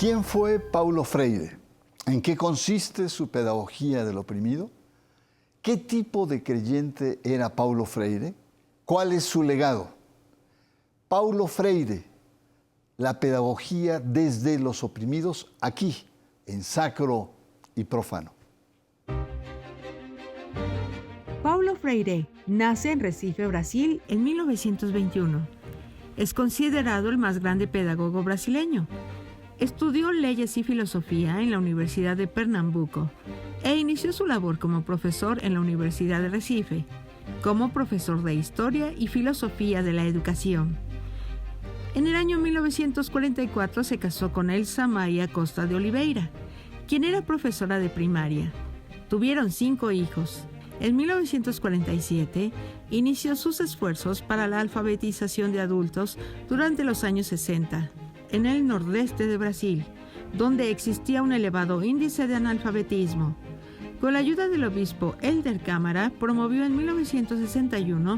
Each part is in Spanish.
¿Quién fue Paulo Freire? ¿En qué consiste su pedagogía del oprimido? ¿Qué tipo de creyente era Paulo Freire? ¿Cuál es su legado? Paulo Freire, la pedagogía desde los oprimidos, aquí, en Sacro y Profano. Paulo Freire nace en Recife, Brasil, en 1921. Es considerado el más grande pedagogo brasileño. Estudió leyes y filosofía en la Universidad de Pernambuco e inició su labor como profesor en la Universidad de Recife, como profesor de Historia y Filosofía de la Educación. En el año 1944 se casó con Elsa Maria Costa de Oliveira, quien era profesora de primaria. Tuvieron 5 hijos. En 1947 inició sus esfuerzos para la alfabetización de adultos durante los años 60, en el nordeste de Brasil, donde existía un elevado índice de analfabetismo. Con la ayuda del obispo Helder Câmara, promovió en 1961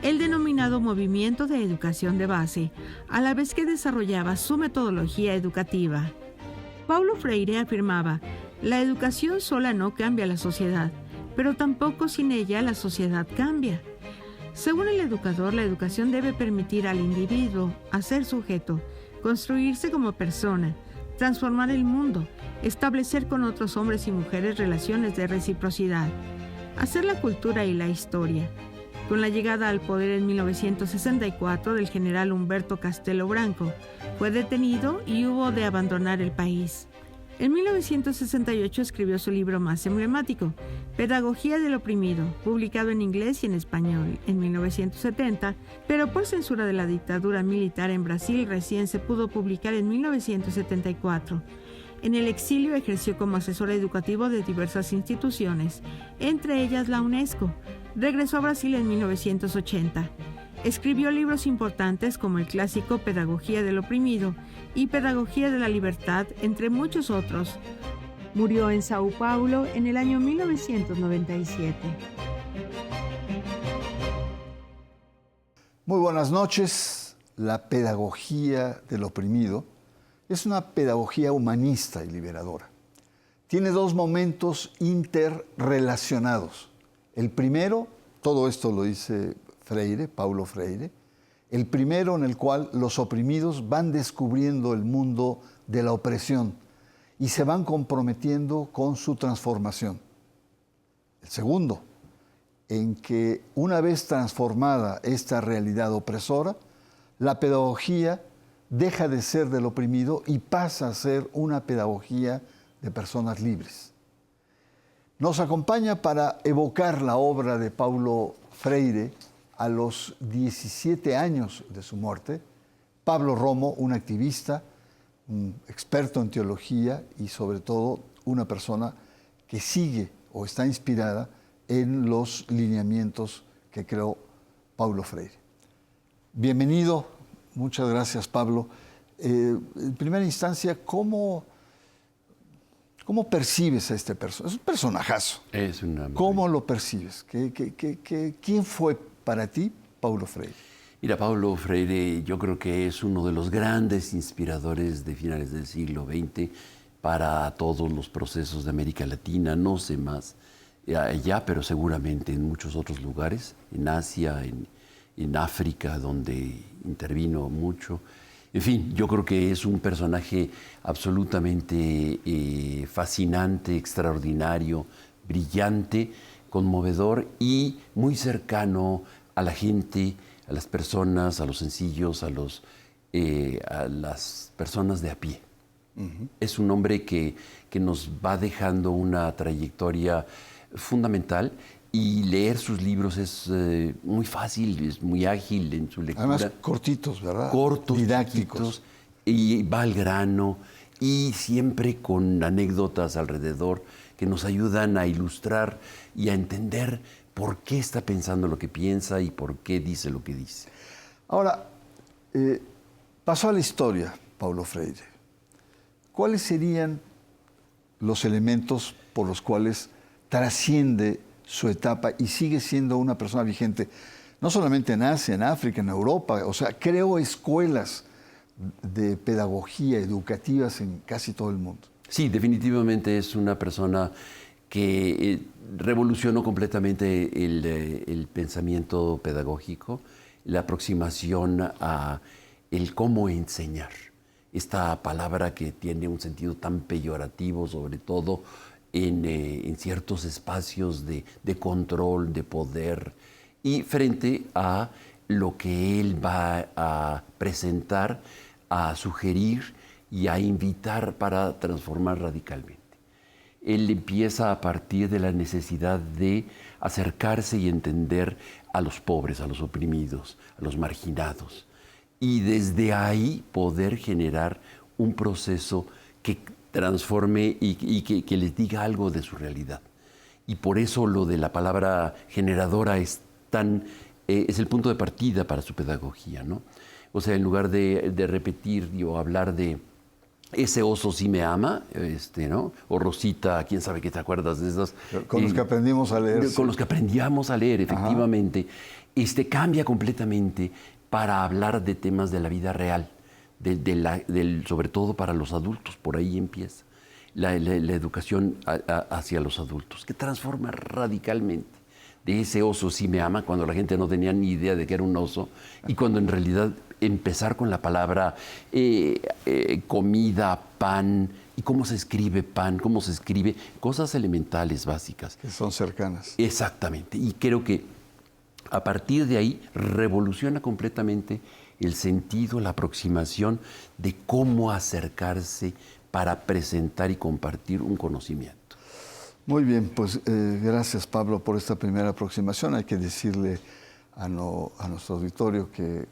el denominado Movimiento de Educación de Base, a la vez que desarrollaba su metodología educativa. Paulo Freire afirmaba: la educación sola no cambia la sociedad, pero tampoco sin ella la sociedad cambia. Según el educador, la educación debe permitir al individuo a ser sujeto, construirse como persona, transformar el mundo, establecer con otros hombres y mujeres relaciones de reciprocidad, hacer la cultura y la historia. Con la llegada al poder en 1964 del general Humberto Castelo Branco, fue detenido y hubo de abandonar el país. En 1968 escribió su libro más emblemático, Pedagogía del oprimido, publicado en inglés y en español en 1970, pero por censura de la dictadura militar en Brasil recién se pudo publicar en 1974. En el exilio ejerció como asesor educativo de diversas instituciones, entre ellas la UNESCO. Regresó a Brasil en 1980. Escribió libros importantes como el clásico Pedagogía del oprimido y Pedagogía de la libertad, entre muchos otros. Murió en Sao Paulo en el año 1997. Muy buenas noches. La pedagogía del oprimido es una pedagogía humanista y liberadora. Tiene 2 momentos interrelacionados. El primero, todo esto lo dice Freire, Paulo Freire, el primero en el cual los oprimidos van descubriendo el mundo de la opresión y se van comprometiendo con su transformación. El segundo, en que una vez transformada esta realidad opresora, la pedagogía deja de ser del oprimido y pasa a ser una pedagogía de personas libres. Nos acompaña para evocar la obra de Paulo Freire a los 17 años de su muerte, Pablo Romo, un activista, un experto en teología y sobre todo una persona que sigue o está inspirada en los lineamientos que creó Paulo Freire. Bienvenido, muchas gracias, Pablo. En primera instancia, ¿cómo percibes a este personaje? Es un personajazo. Es una... ¿Cómo lo percibes? ¿Quién fue para ti Paulo Freire? Mira, Paulo Freire yo creo que es uno de los grandes inspiradores de finales del siglo XX para todos los procesos de América Latina, no sé más allá, pero seguramente en muchos otros lugares, en Asia, en África, donde intervino mucho. En fin, yo creo que es un personaje absolutamente fascinante, extraordinario, brillante, conmovedor y muy cercano a la gente, a las personas, a los sencillos, a las personas de a pie. Uh-huh. Es un hombre que nos va dejando una trayectoria fundamental y leer sus libros es muy fácil, es muy ágil en su lectura. Además, cortitos, ¿verdad? Cortos, didácticos. Y va al grano y siempre con anécdotas alrededor que nos ayudan a ilustrar y a entender por qué está pensando lo que piensa y por qué dice lo que dice. Ahora, pasó a la historia Paulo Freire. ¿Cuáles serían los elementos por los cuales trasciende su etapa y sigue siendo una persona vigente, no solamente en Asia, en África, en Europa? O sea, creó escuelas de pedagogía educativas en casi todo el mundo. Sí, definitivamente es una persona que revolucionó completamente el pensamiento pedagógico, la aproximación a el cómo enseñar. Esta palabra que tiene un sentido tan peyorativo, sobre todo en ciertos espacios de control, de poder, y frente a lo que él va a presentar, a sugerir y a invitar para transformar radicalmente. Él empieza a partir de la necesidad de acercarse y entender a los pobres, a los oprimidos, a los marginados, y desde ahí poder generar un proceso que transforme y que les diga algo de su realidad. Y por eso lo de la palabra generadora es el punto de partida para su pedagogía, ¿no? O sea, en lugar de repetir o hablar de ese oso sí me ama, ¿no? O Rosita, quién sabe qué te acuerdas de esas. Con los que aprendimos a leer. Con los que aprendíamos a leer, efectivamente. Cambia completamente para hablar de temas de la vida real, sobre todo para los adultos, por ahí empieza. La educación hacia los adultos, que transforma radicalmente de ese oso sí me ama, cuando la gente no tenía ni idea de que era un oso, y cuando en realidad empezar con la palabra comida, pan, y cómo se escribe pan, cómo se escribe, cosas elementales, básicas. Que son cercanas. Exactamente, y creo que a partir de ahí revoluciona completamente el sentido, la aproximación de cómo acercarse para presentar y compartir un conocimiento. Muy bien, pues gracias Pablo por esta primera aproximación. Hay que decirle a nuestro auditorio que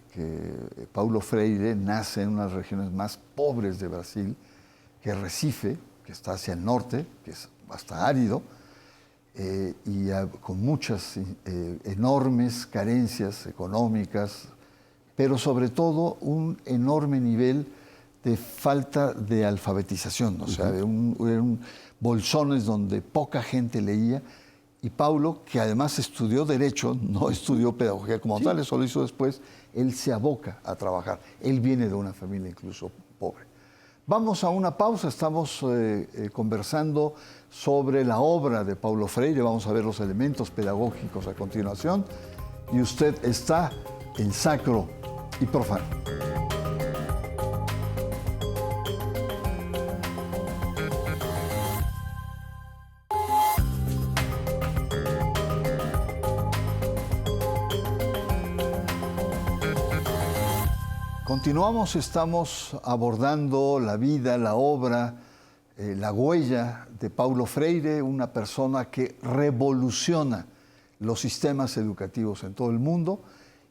Paulo Freire nace en unas regiones más pobres de Brasil, que es Recife, que está hacia el norte, que es hasta árido, con muchas enormes carencias económicas, pero sobre todo un enorme nivel de falta de alfabetización, o sea, eran bolsones donde poca gente leía, y Paulo, que además estudió Derecho, no estudió Pedagogía como tal, eso lo hizo después, él se aboca a trabajar. Él viene de una familia incluso pobre. Vamos a una pausa, estamos conversando sobre la obra de Paulo Freire, vamos a ver los elementos pedagógicos a continuación, y usted está en Sacro y Profano. Continuamos, estamos abordando la vida, la obra, la huella de Paulo Freire, una persona que revoluciona los sistemas educativos en todo el mundo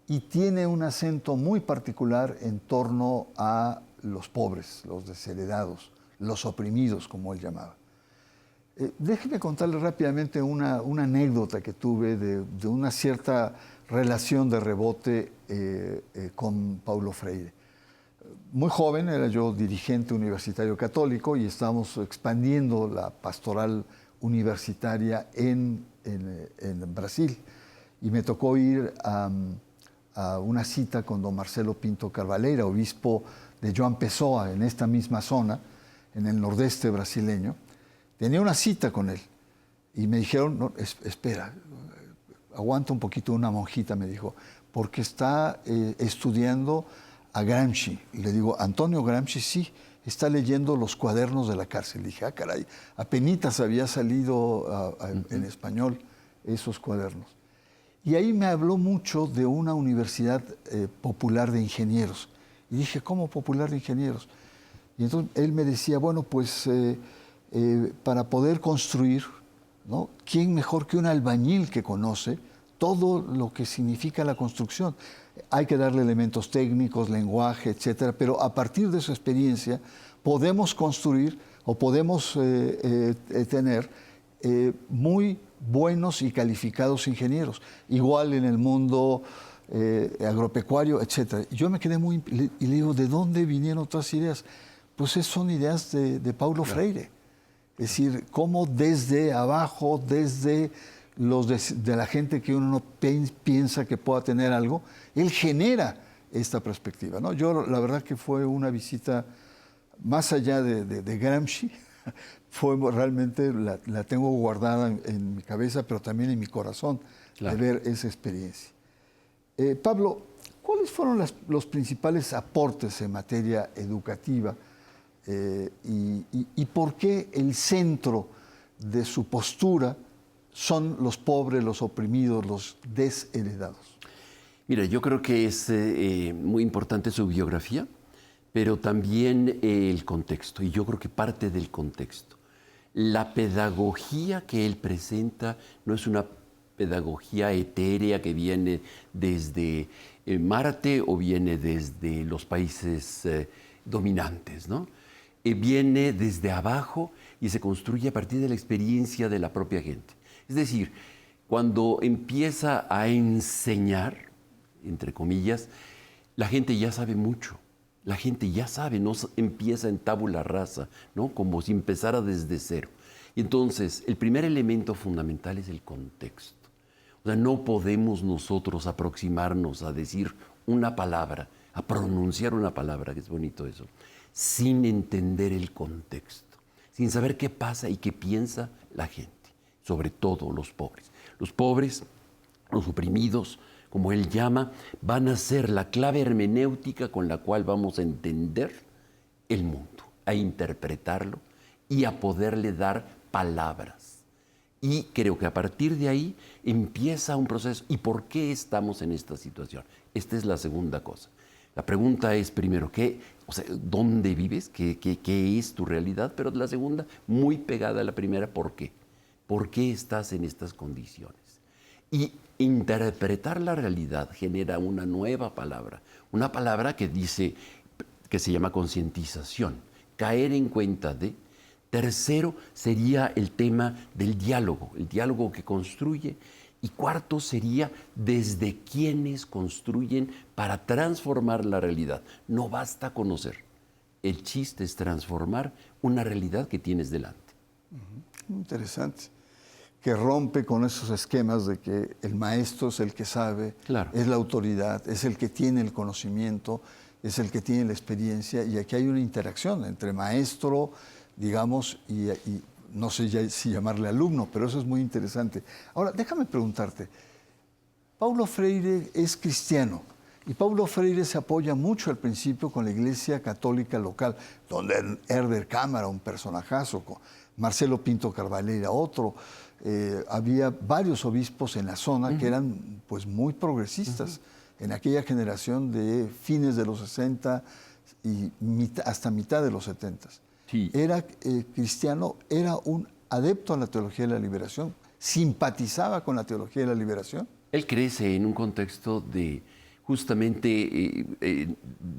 y tiene un acento muy particular en torno a los pobres, los desheredados, los oprimidos, como él llamaba. Déjeme contarle rápidamente una anécdota que tuve de una cierta relación de rebote con Paulo Freire. Muy joven, era yo dirigente universitario católico y estábamos expandiendo la pastoral universitaria en Brasil. Y me tocó ir a una cita con don Marcelo Pinto Carvalheira, obispo de João Pessoa, en esta misma zona, en el nordeste brasileño. Tenía una cita con él y me dijeron, no, espera, aguanta un poquito, una monjita me dijo, porque está estudiando a Gramsci. Y le digo, Antonio Gramsci, sí, está leyendo los cuadernos de la cárcel. Le dije, caray, apenitas había salido en español esos cuadernos. Y ahí me habló mucho de una universidad popular de ingenieros. Y dije, ¿cómo popular de ingenieros? Y entonces él me decía, bueno, pues para poder construir, ¿no? ¿Quién mejor que un albañil que conoce todo lo que significa la construcción? Hay que darle elementos técnicos, lenguaje, etcétera, pero a partir de su experiencia podemos construir o podemos tener muy buenos y calificados ingenieros, igual en el mundo agropecuario, etcétera. Yo me quedé y le digo, ¿de dónde vinieron otras ideas? Pues son ideas de Paulo Freire. Es decir, cómo desde abajo, desde de la gente que uno no piensa que pueda tener algo, él genera esta perspectiva, ¿no? Yo la verdad que fue una visita más allá de Gramsci, fue realmente, la tengo guardada en mi cabeza, pero también en mi corazón, Claro. de ver esa experiencia. Pablo, ¿cuáles fueron los principales aportes en materia educativa y por qué el centro de su postura son los pobres, los oprimidos, los desheredados? Mira, yo creo que es muy importante su biografía, pero también el contexto, y yo creo que parte del contexto. La pedagogía que él presenta no es una pedagogía etérea que viene desde Marte o viene desde los países dominantes, ¿no? Viene desde abajo y se construye a partir de la experiencia de la propia gente. Es decir, cuando empieza a enseñar, entre comillas, la gente ya sabe mucho. La gente ya sabe, no empieza en tabula rasa, ¿no? Como si empezara desde cero. Y entonces, el primer elemento fundamental es el contexto. O sea, no podemos nosotros aproximarnos a decir una palabra, a pronunciar una palabra, que es bonito eso, sin entender el contexto, sin saber qué pasa y qué piensa la gente, sobre todo los pobres. Los pobres, los oprimidos, como él llama, van a ser la clave hermenéutica con la cual vamos a entender el mundo, a interpretarlo y a poderle dar palabras. Y creo que a partir de ahí empieza un proceso. ¿Y por qué estamos en esta situación? Esta es la segunda cosa. La pregunta es primero, ¿dónde vives? ¿Qué es tu realidad? Pero la segunda, muy pegada a la primera, ¿por qué? ¿Por qué estás en estas condiciones? Y interpretar la realidad genera una nueva palabra, una palabra que se llama concientización, caer en cuenta de. Tercero sería el tema del diálogo, el diálogo que construye. Y cuarto sería desde quienes construyen para transformar la realidad. No basta conocer, el chiste es transformar una realidad que tienes delante. Interesante. Que rompe con esos esquemas de que el maestro es el que sabe, Claro. Es la autoridad, es el que tiene el conocimiento, es el que tiene la experiencia, y aquí hay una interacción entre maestro, digamos, y no sé ya si llamarle alumno, pero eso es muy interesante. Ahora, déjame preguntarte, Paulo Freire es cristiano, y Paulo Freire se apoya mucho al principio con la Iglesia Católica local, donde Herder Cámara, un personajazo, Marcelo Pinto Carvalera, otro. Había varios obispos en la zona que eran pues muy progresistas en aquella generación de fines de los 60 y hasta mitad de los 70. Sí. Era cristiano, era un adepto a la teología de la liberación, simpatizaba con la teología de la liberación. Él crece en un contexto de justamente,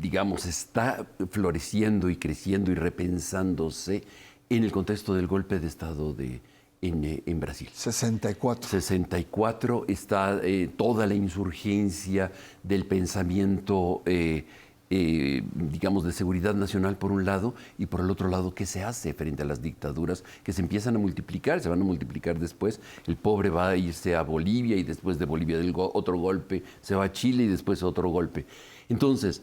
digamos, está floreciendo y creciendo y repensándose en el contexto del golpe de Estado en Brasil. 64. 64 está toda la insurgencia del pensamiento, digamos, de seguridad nacional por un lado, y por el otro lado, ¿qué se hace frente a las dictaduras que se empiezan a multiplicar? Se van a multiplicar después. El pobre va a irse a Bolivia y después de Bolivia otro golpe, se va a Chile y después otro golpe. Entonces,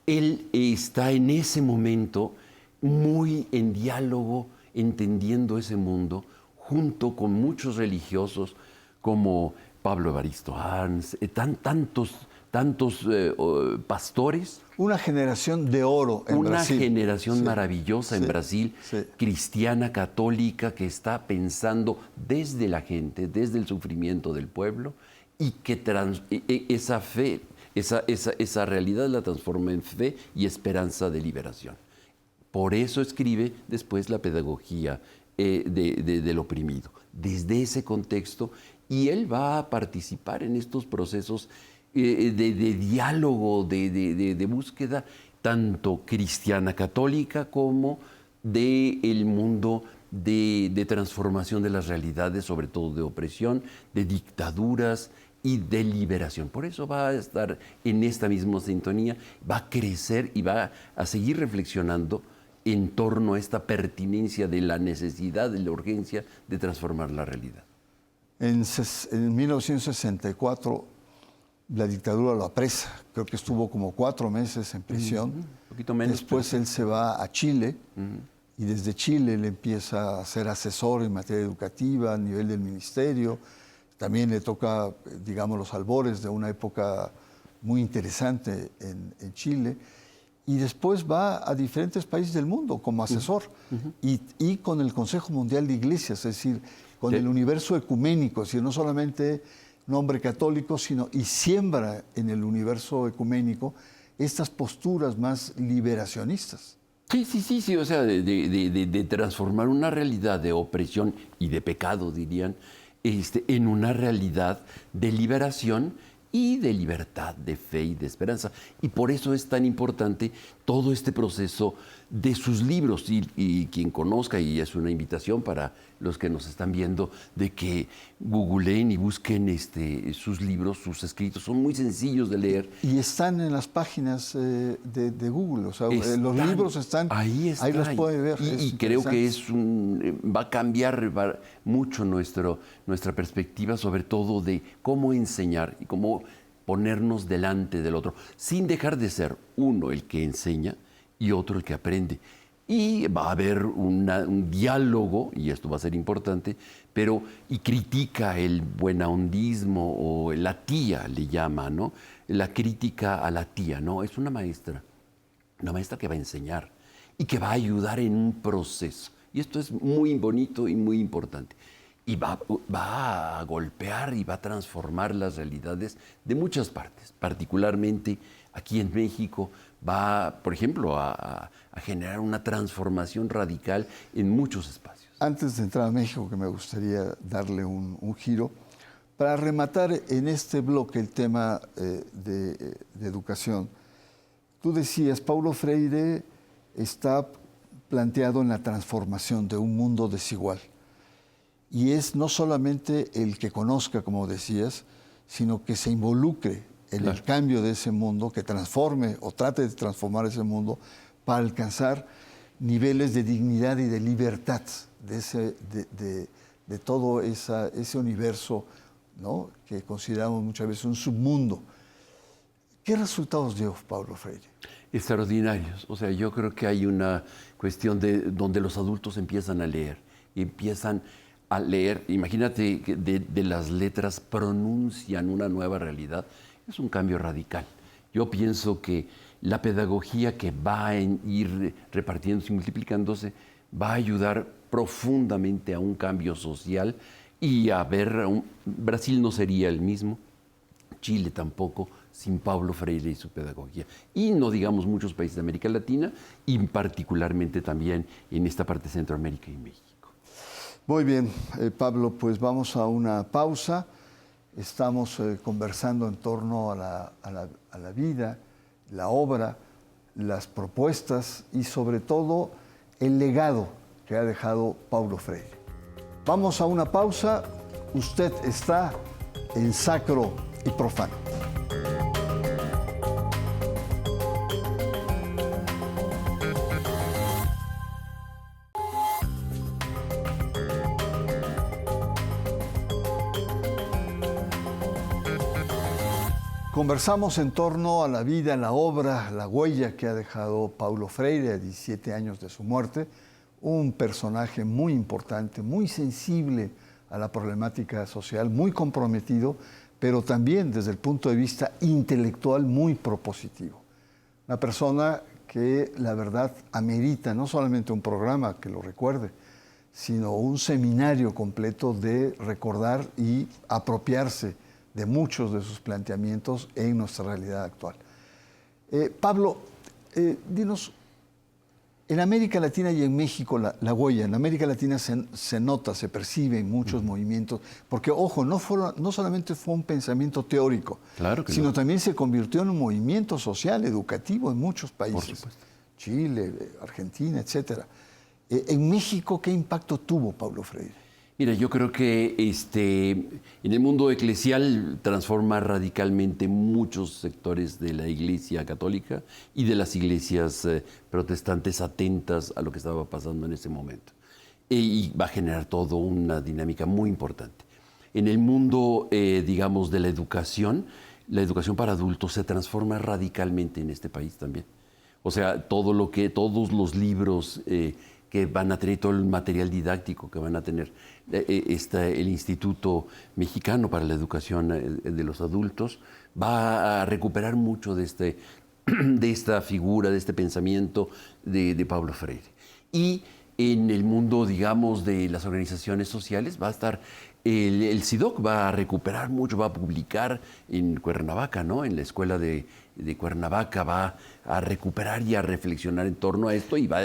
él está en ese momento muy en diálogo, entendiendo ese mundo, junto con muchos religiosos como Pablo Evaristo Arns, tantos pastores. Una generación de oro en Brasil. Una generación maravillosa en Brasil, cristiana, católica, que está pensando desde la gente, desde el sufrimiento del pueblo, y que esa fe, esa realidad la transforma en fe y esperanza de liberación. Por eso escribe después la pedagogía del oprimido, desde ese contexto, y él va a participar en estos procesos de diálogo, de búsqueda, tanto cristiana católica como del mundo de transformación de las realidades, sobre todo de opresión, de dictaduras y de liberación. Por eso va a estar en esta misma sintonía, va a crecer y va a seguir reflexionando en torno a esta pertinencia de la necesidad, de la urgencia de transformar la realidad. En 1964 la dictadura lo apresa. Creo que estuvo como 4 meses en prisión. Un poquito menos. Después él se va a Chile y desde Chile él empieza a ser asesor en materia educativa a nivel del ministerio. También le toca, digamos, los albores de una época muy interesante en Chile. Y después va a diferentes países del mundo como asesor y con el Consejo Mundial de Iglesias, es decir, con el universo ecuménico, es decir, no solamente nombre católico, sino y siembra en el universo ecuménico estas posturas más liberacionistas. Sí, o sea, de transformar una realidad de opresión y de pecado, dirían, en una realidad de liberación y de libertad, de fe y de esperanza. Y por eso es tan importante todo este proceso de sus libros. Y quien conozca, y es una invitación para los que nos están viendo, de que googleen y busquen sus libros, sus escritos. Son muy sencillos de leer. Y están en las páginas de Google. O sea, los libros están ahí los puede ver. Y creo que va a cambiar mucho nuestra perspectiva, sobre todo de cómo enseñar y cómo ponernos delante del otro, sin dejar de ser uno el que enseña y otro el que aprende. Y va a haber un diálogo, y esto va a ser importante, y critica el buenahondismo, o la tía le llama, ¿no? La crítica a la tía, ¿no? Es una maestra que va a enseñar y que va a ayudar en un proceso. Y esto es muy bonito y muy importante. Y va a golpear y va a transformar las realidades de muchas partes, particularmente aquí en México. Va, por ejemplo, a generar una transformación radical en muchos espacios. Antes de entrar a México, que me gustaría darle un giro, para rematar en este bloque el tema de educación. Tú decías, Paulo Freire está planteado en la transformación de un mundo desigual. Y es no solamente el que conozca, como decías, sino que se involucre en el cambio de ese mundo, que transforme o trate de transformar ese mundo para alcanzar niveles de dignidad y de libertad de todo ese universo, ¿no?, que consideramos muchas veces un submundo. ¿Qué resultados dio Paulo Freire? Extraordinarios. O sea, yo creo que hay una cuestión donde los adultos empiezan a leer. Y empiezan a leer, imagínate que de las letras pronuncian una nueva realidad. Es un cambio radical. Yo pienso que la pedagogía que va a ir repartiéndose y multiplicándose va a ayudar profundamente a un cambio social y a ver, Brasil no sería el mismo, Chile tampoco, sin Paulo Freire y su pedagogía. Y no digamos muchos países de América Latina y particularmente también en esta parte de Centroamérica y México. Muy bien, Pablo, pues vamos a una pausa. Estamos conversando en torno a la vida, la obra, las propuestas y sobre todo el legado que ha dejado Paulo Freire. Vamos a una pausa. Usted está en Sacro y Profano. Conversamos en torno a la vida, la obra, la huella que ha dejado Paulo Freire a 17 años de su muerte, un personaje muy importante, muy sensible a la problemática social, muy comprometido, pero también desde el punto de vista intelectual muy propositivo. Una persona que la verdad amerita no solamente un programa que lo recuerde, sino un seminario completo de recordar y apropiarse de muchos de sus planteamientos en nuestra realidad actual. Pablo, dinos, en América Latina y en México la huella, en América Latina se nota, se percibe en muchos movimientos, porque ojo, no solamente fue un pensamiento teórico, sino también se convirtió en un movimiento social, educativo en muchos países, Chile, Argentina, etc. En México, ¿qué impacto tuvo Paulo Freire? Mira, yo creo que en el mundo eclesial transforma radicalmente muchos sectores de la Iglesia católica y de las iglesias protestantes atentas a lo que estaba pasando en ese momento. Y va a generar todo una dinámica muy importante. En el mundo, digamos, de la educación, la educación para adultos se transforma radicalmente en este país también. O sea, todos los libros que van a tener, todo el material didáctico que van a tener el Instituto Mexicano para la Educación de los Adultos, va a recuperar mucho de esta figura, de este pensamiento de Paulo Freire. Y en el mundo, digamos, de las organizaciones sociales va a estar el CIDOC, va a recuperar mucho, va a publicar en Cuernavaca, ¿no? En la escuela de Cuernavaca va a recuperar y a reflexionar en torno a esto y va...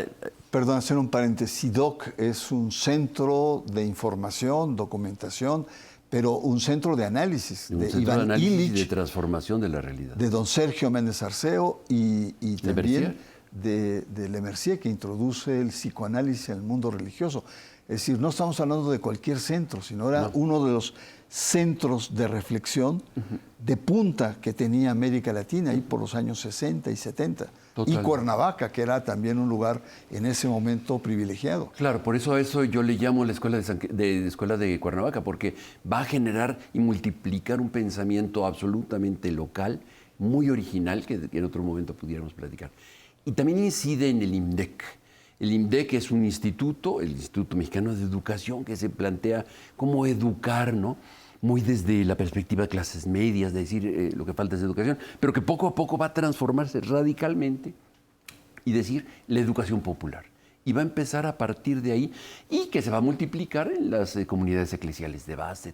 Perdón, hacer un paréntesis. CIDOC es un centro de información, documentación, pero un centro de análisis. Un centro Iván de análisis Illich, y de transformación de la realidad. de don Sergio Méndez Arceo y también de Lemercier, que introduce el psicoanálisis en el mundo religioso. Es decir, no estamos hablando de cualquier centro, sino era uno de los centros de reflexión de punta que tenía América Latina ahí por los años 60 y 70. Total. Y Cuernavaca, que era también un lugar en ese momento privilegiado. Claro, por eso a eso yo le llamo la escuela escuela de Cuernavaca, porque va a generar y multiplicar un pensamiento absolutamente local, muy original, que en otro momento pudiéramos platicar. Y también incide en el IMDEC. El IMDEC es un instituto, el Instituto Mexicano de Educación, que se plantea cómo educar, ¿no? Muy desde la perspectiva de clases medias, de decir lo que falta es educación, pero que poco a poco va a transformarse radicalmente y decir la educación popular. Y va a empezar a partir de ahí y que se va a multiplicar en las comunidades eclesiales de base,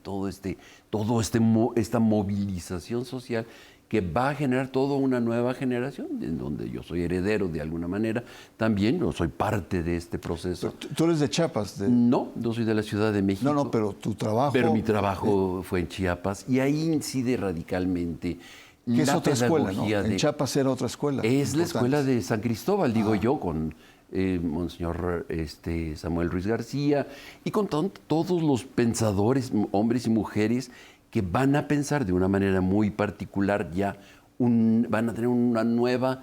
esta movilización social que va a generar toda una nueva generación, en donde yo soy heredero de alguna manera, también yo soy parte de este proceso. ¿Tú eres de Chiapas? No, yo soy de la Ciudad de México. No, pero tu trabajo... Pero mi trabajo fue en Chiapas y ahí incide radicalmente que es la otra escuela, ¿no? pedagogía En Chiapas era otra escuela. Es la escuela de San Cristóbal, digo yo, con Monseñor Samuel Ruiz García y con todos los pensadores, hombres y mujeres, que van a pensar de una manera muy particular van a tener una nueva,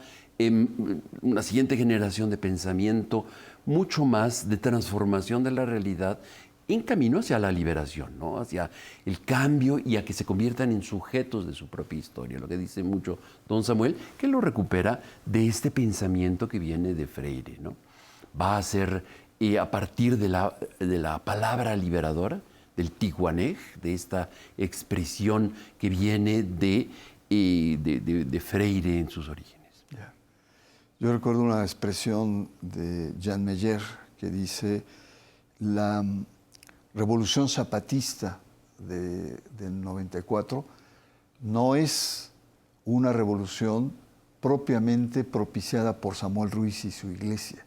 una siguiente generación de pensamiento, mucho más de transformación de la realidad en camino hacia la liberación, ¿no? Hacia el cambio y a que se conviertan en sujetos de su propia historia, lo que dice mucho don Samuel, que lo recupera de este pensamiento que viene de Freire, ¿no? Va a ser a partir de la palabra liberadora, del tijuanej, de esta expresión que viene de Freire en sus orígenes. Yeah. Yo recuerdo una expresión de Jean Meyer que dice: la revolución zapatista del 94 no es una revolución propiamente propiciada por Samuel Ruiz y su iglesia.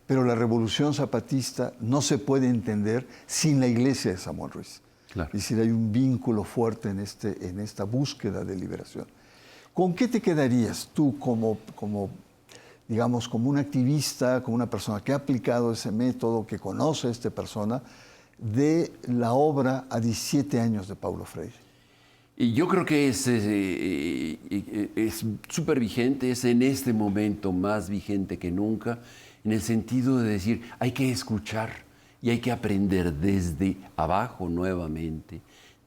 Pero la revolución zapatista no se puede entender sin la iglesia de Samuel Ruiz. Claro. Es decir, hay un vínculo fuerte en esta búsqueda de liberación. ¿Con qué te quedarías tú como un activista, como una persona que ha aplicado ese método, que conoce a esta persona, de la obra a 17 años de Paulo Freire? Y yo creo que es súper vigente, es en este momento más vigente que nunca, en el sentido de decir, hay que escuchar y hay que aprender desde abajo nuevamente,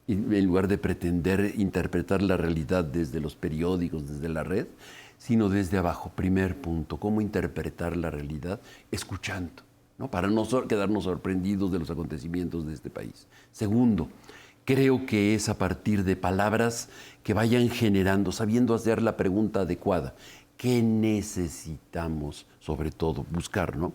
en lugar de pretender interpretar la realidad desde los periódicos, desde la red, sino desde abajo. Primer punto, cómo interpretar la realidad escuchando, ¿no? Para no quedarnos sorprendidos de los acontecimientos de este país. Segundo, creo que es a partir de palabras que vayan generando, sabiendo hacer la pregunta adecuada. ¿Qué necesitamos, sobre todo, buscar, ¿no?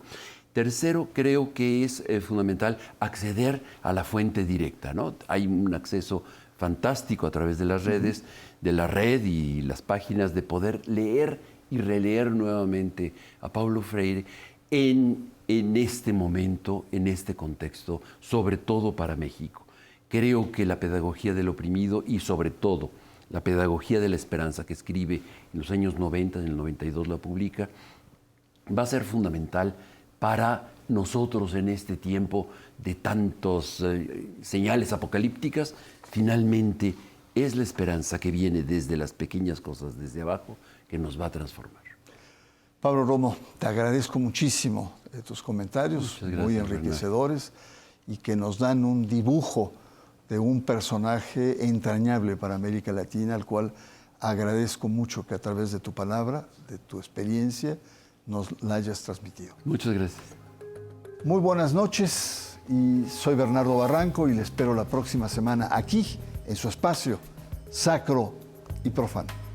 Tercero, creo que es fundamental acceder a la fuente directa, ¿no? Hay un acceso fantástico a través de las redes, de la red y las páginas, de poder leer y releer nuevamente a Paulo Freire en este momento, en este contexto, sobre todo para México. Creo que la pedagogía del oprimido y sobre todo la pedagogía de la esperanza, que escribe en los años 90, en el 92 la publica, va a ser fundamental para nosotros en este tiempo de tantas señales apocalípticas. Finalmente es la esperanza que viene desde las pequeñas cosas, desde abajo, que nos va a transformar. Pablo Romo, te agradezco muchísimo tus comentarios, gracias, muy enriquecedores, y que nos dan un dibujo de un personaje entrañable para América Latina, al cual agradezco mucho que a través de tu palabra, de tu experiencia, nos la hayas transmitido. Muchas gracias. Muy buenas noches y soy Bernardo Barranco y le espero la próxima semana aquí en su espacio Sacro y Profano.